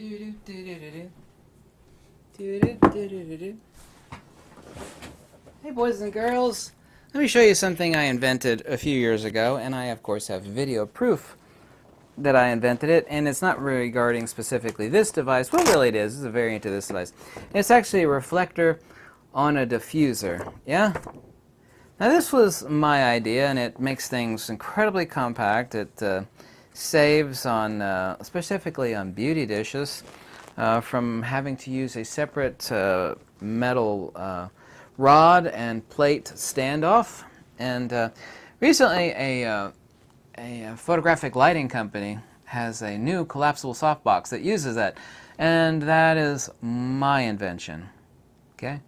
Hey boys and girls, let me show you something I invented a few years ago, and I of course have video proof that I invented it, and it's not regarding specifically this device. Well, really it is. It's a variant of this device. It's actually a reflector on a diffuser, yeah? Now this was my idea, and it makes things incredibly compact. It saves on, specifically on beauty dishes, from having to use a separate metal rod and plate standoff. And recently a photographic lighting company has a new collapsible softbox that uses that, and that is my invention. Okay?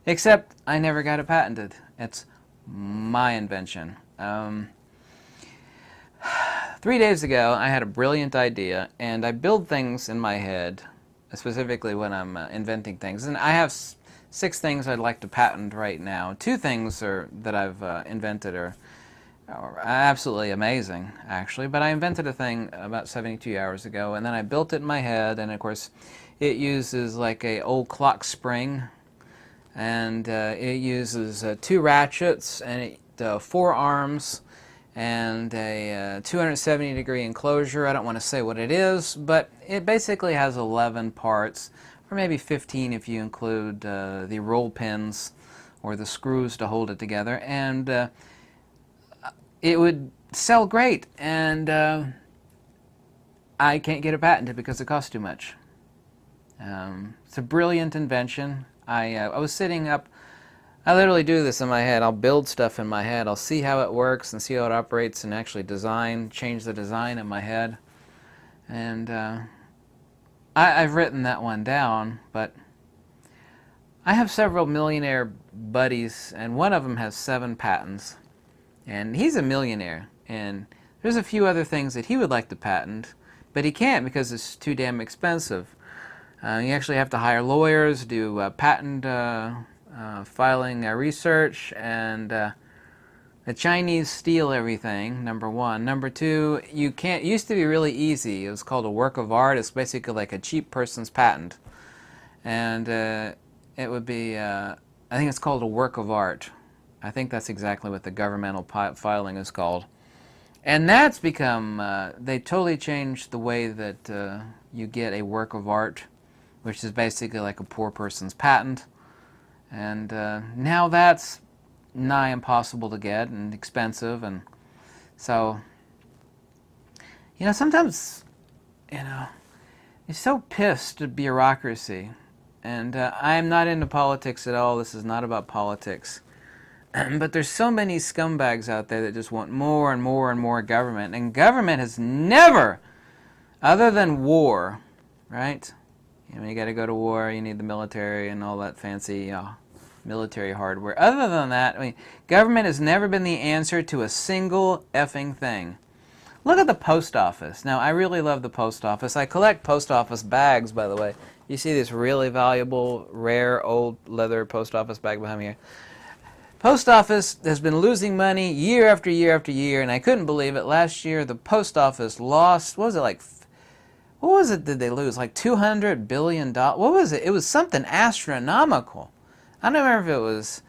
Except I never got it patented. It's my invention. 3 days ago, I had a brilliant idea, and I build things in my head, specifically when I'm inventing things. And I have 6 things I'd like to patent right now. 2 things that I've invented are absolutely amazing, actually. But I invented a thing about 72 hours ago, and then I built it in my head, and of course, it uses like a old clock spring, and it uses 2 ratchets and 4 arms and a 270-degree enclosure. I don't want to say what it is, but it basically has 11 parts, or maybe 15 if you include the roll pins or the screws to hold it together, and it would sell great, and I can't get it patented because it costs too much. It's a brilliant invention. I was sitting up. I literally do this in my head. I'll build stuff in my head. I'll see how it works and see how it operates and actually change the design in my head. And I've written that one down, but I have several millionaire buddies, and one of them has 7 patents. And he's a millionaire, and there's a few other things that he would like to patent, but he can't because it's too damn expensive. You actually have to hire lawyers, do patent filing research, and the Chinese steal everything, number 1. Number 2, you can't. It used to be really easy. It was called a work of art. It's basically like a cheap person's patent, and it would be. I think it's called a work of art. I think that's exactly what the governmental filing is called, and that's become. They totally changed the way that you get a work of art, which is basically like a poor person's patent. And now that's nigh impossible to get and expensive. And so, sometimes, you're so pissed at bureaucracy. And I'm not into politics at all. This is not about politics. But there's so many scumbags out there that just want more and more and more government. And government has never, other than war, right? You got to go to war, you need the military and all that fancy military hardware. Other than that, government has never been the answer to a single effing thing. Look at the post office. Now, I really love the post office. I collect post office bags, by the way. You see this really valuable, rare, old leather post office bag behind me here. Post office has been losing money year after year after year, and I couldn't believe it. Last year, the post office lost, what was it did they lose? Like $200 billion? What was it? It was something astronomical. I don't remember if it was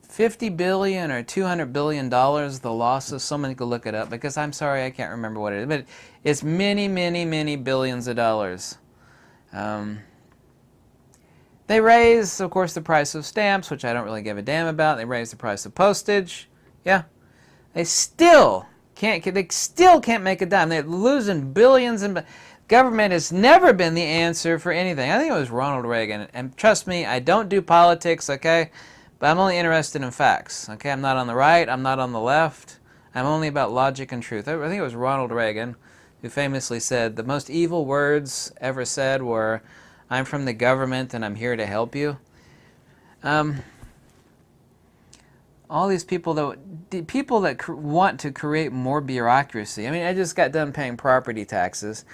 $50 billion or $200 billion, the losses. Someone could look it up, because I'm sorry, I can't remember what it is. But it's many, many, many billions of dollars. They raise, of course, the price of stamps, which I don't really give a damn about. They raise the price of postage. Yeah. They still can't make a dime. They're losing billions and government has never been the answer for anything. I think it was Ronald Reagan. And trust me, I don't do politics, okay? But I'm only interested in facts, okay? I'm not on the right. I'm not on the left. I'm only about logic and truth. I think it was Ronald Reagan who famously said, the most evil words ever said were, I'm from the government and I'm here to help you. All these people that want to create more bureaucracy. I mean, I just got done paying property taxes,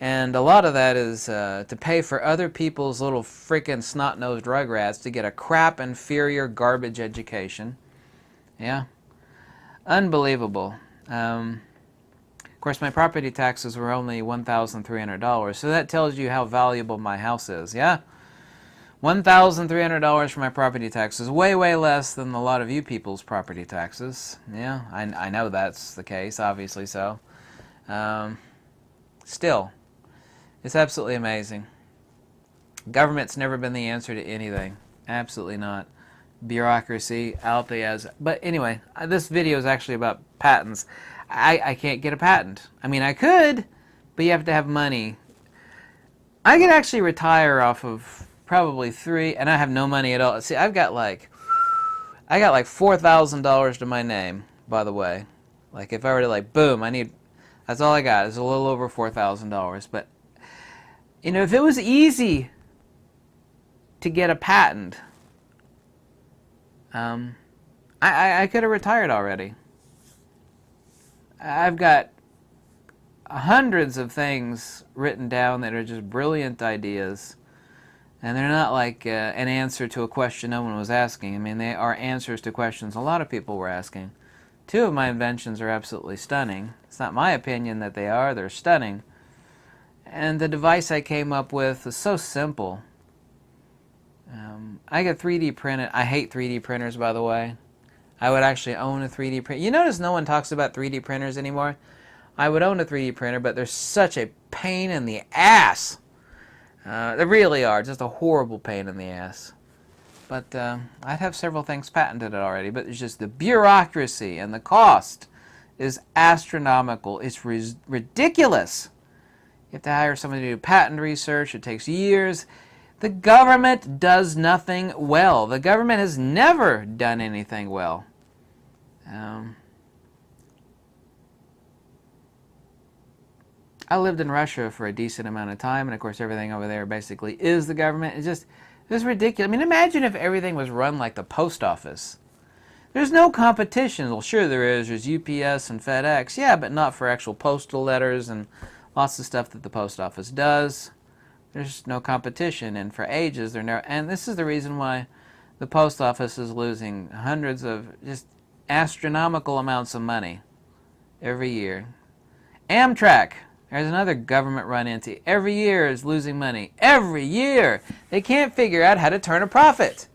and a lot of that is to pay for other people's little freaking snot-nosed rugrats to get a crap, inferior, garbage education. Yeah, unbelievable. Of Of course, my property taxes were only $1,300, so that tells you how valuable my house is, yeah? $1,300 for my property taxes, way, way less than a lot of you people's property taxes. Yeah, I know that's the case, obviously so. Still, it's absolutely amazing. Government's never been the answer to anything. Absolutely not. Bureaucracy out there as... But anyway, this video is actually about patents. I can't get a patent. I mean, I could, but you have to have money. I could actually retire off of probably 3, and I have no money at all. See, I got like $4,000 to my name, by the way. Like, if I were to, like, boom, that's all I got. It's a little over $4,000. But, you know, if it was easy to get a patent, I could have retired already. I've got hundreds of things written down that are just brilliant ideas, and they're not like an answer to a question no one was asking. I mean, they are answers to questions a lot of people were asking. 2 of my inventions are absolutely stunning. It's not my opinion that they are. They're stunning. And the device I came up with is so simple. I get 3D printed. I hate 3D printers, by the way. I would actually own a 3D printer. You notice no one talks about 3D printers anymore? I would own a 3D printer, but they're such a pain in the ass. They really are. Just a horrible pain in the ass. But I'd have several things patented already, but it's just the bureaucracy and the cost is astronomical. It's ridiculous. You have to hire somebody to do patent research. It takes years. The government does nothing well. The government has never done anything well. I lived in Russia for a decent amount of time, and of course everything over there basically is the government. It's ridiculous. I mean, imagine if everything was run like the post office. There's no competition. Well, sure there is. There's UPS and FedEx. Yeah, but not for actual postal letters and lots of stuff that the post office does. There's no competition, and for ages they're never. And this is the reason why the post office is losing hundreds of just astronomical amounts of money every year. Amtrak, there's another government-run entity. Every year is losing money. Every year! They can't figure out how to turn a profit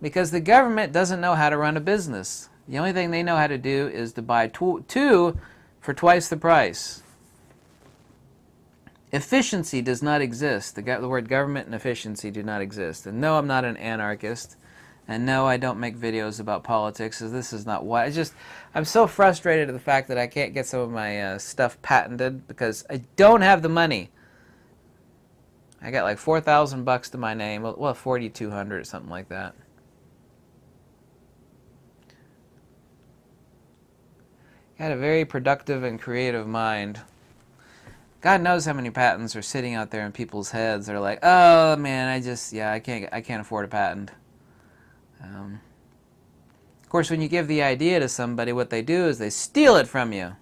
because the government doesn't know how to run a business. The only thing they know how to do is to buy two for twice the price. Efficiency does not exist. The word government and efficiency do not exist. And no, I'm not an anarchist. And no, I don't make videos about politics, because this is not why. I'm so frustrated at the fact that I can't get some of my stuff patented because I don't have the money. I got like $4,000 to my name. Well, 4,200 or something like that. Got a very productive and creative mind. God knows how many patents are sitting out there in people's heads. They're like, oh man, I can't afford a patent. Of course, when you give the idea to somebody, what they do is they steal it from you.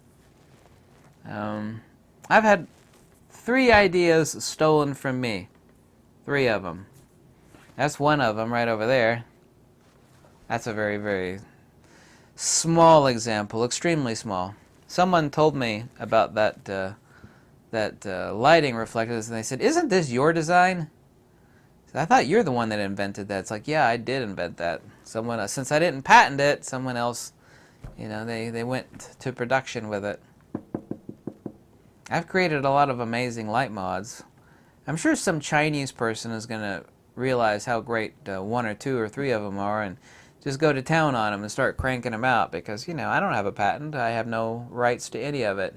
I've had 3 ideas stolen from me. 3 of them. That's one of them right over there. That's a very, very small example, extremely small. Someone told me about that lighting reflectors, and they said, isn't this your design? I thought you're the one that invented that. It's like, yeah, I did invent that. Someone else, since I didn't patent it, someone else, they went to production with it. I've created a lot of amazing light mods. I'm sure some Chinese person is going to realize how great 1 or 2 or 3 of them are and just go to town on them and start cranking them out because, I don't have a patent. I have no rights to any of it.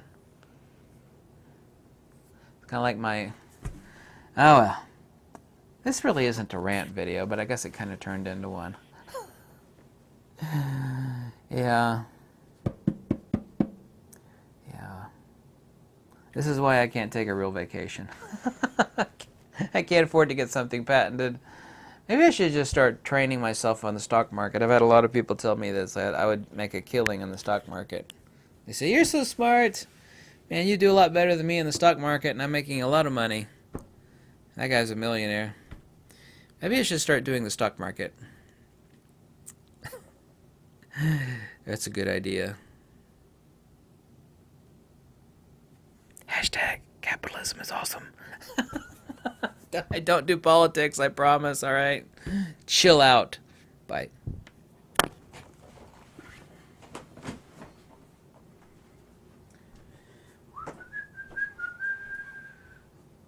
It's kind of like my... Oh, well. This really isn't a rant video, but I guess it kind of turned into one. Yeah. This is why I can't take a real vacation. I can't afford to get something patented. Maybe I should just start training myself on the stock market. I've had a lot of people tell me this, that I would make a killing in the stock market. They say, you're so smart. Man, you do a lot better than me in the stock market, and I'm making a lot of money. That guy's a millionaire. Maybe I should start doing the stock market. That's a good idea. Hashtag capitalism is awesome. I don't do politics, I promise, all right? Chill out. Bye.